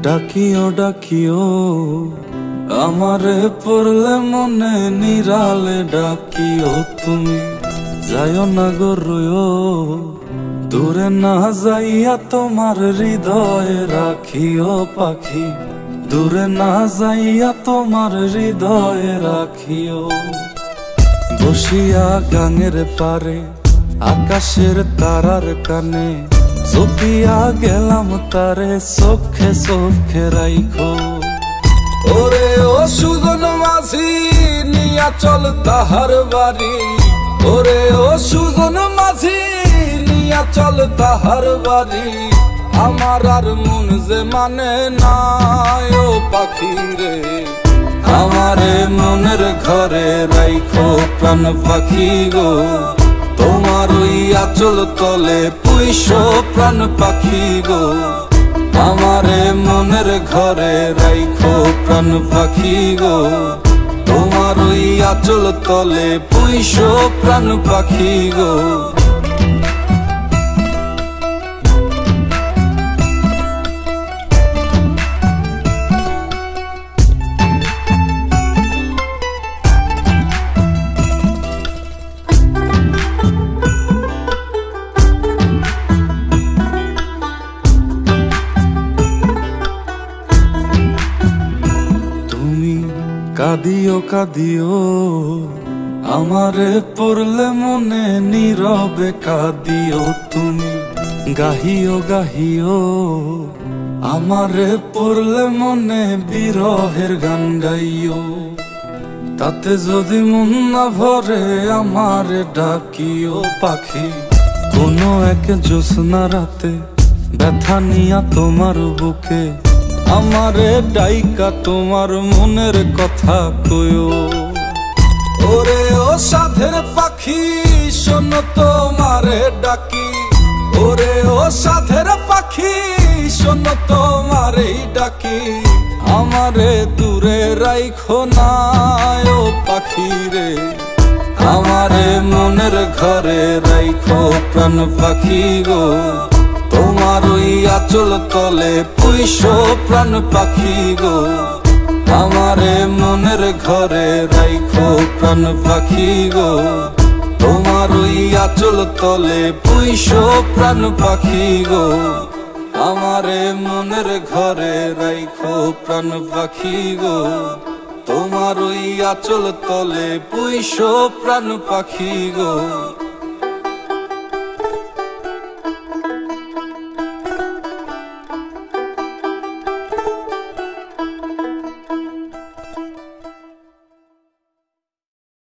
ডাকিও ডাকিও আমারে পড়লে মনে নিরালে ডাকিও তুমি যাইও না গো রইও দূরে না যাইয়া তোমার হৃদয়ে রাখিও পাখি দূরে না যাইয়া তোমার হৃদয়ে রাখিও বসিয়া গাঙের পারে আকাশের তারার কানে চপিয়া গেলাম তারে চোখে চোখে রাইখো ওরে ও সুজন মাঝি নিয়া চল তাহার বাড়ি ওরে ও সুজন মাঝি নিয়া চল তাহার বাড়ি আমার আর মন যে মানে না ও পাখি রে আমারে মনের ঘরে রাইখো প্রাণ পাখি গো তোমার ওই আঁচল তলে পুইশো প্রাণ পাখি গো আমারে মনের ঘরে রাইখো প্রাণ পাখি গো তোমার ওই আঁচল তলে পুইশো প্রাণ পাখি গো কাঁদিও কাঁদিও আমারে পড়লে মনে নীরবে কাঁদিও তুমি গাহিও গাহিও আমারে পড়লে মনে বিরহের গান গাইও তাতে যদি মন না ভরে আমারে ডাকিও পাখি কোনো এক জ্যোৎস্না রাতে ব্যথা নিয়া তোমার বুকে আমারে ডাইকা তোমার মনের কথা কইও ওরে ও সাধের পাখি শোনো তোমারে ডাকি ওরে ও সাধের পাখি শোনো তোমারে ডাকি আমারে দূরে রাইখো না ও পাখি রে আমারে মনের ঘরে রাইখো প্রাণ পাখি গো তোমার ওই আঁচল তলে পুইশো প্রাণ পাখি গো আমারে মনের ঘরে রাইখো প্রাণ পাখি গো তোমার ওই আঁচল তলে পুইশো প্রাণ পাখি গো আমারে মনের ঘরে রাইখো প্রাণ পাখি গো তোমার ওই আঁচল তলে পুইশো প্রাণ পাখি গো।